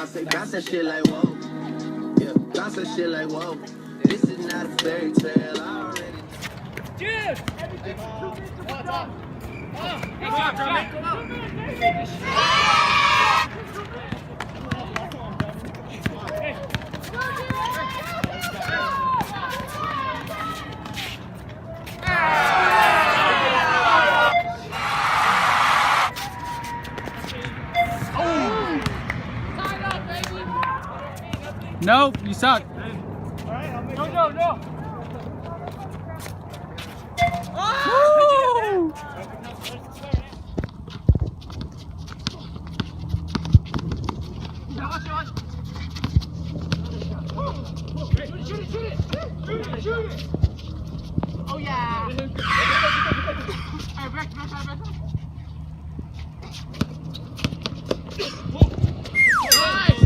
Bounce that shit like whoa. Yeah, bounce that shit like whoa. This is not a fairy tale. I already. Dude! Hey, drop. Nope, you suck. No. Woo! Shoot it! Oh yeah! Back. Nice!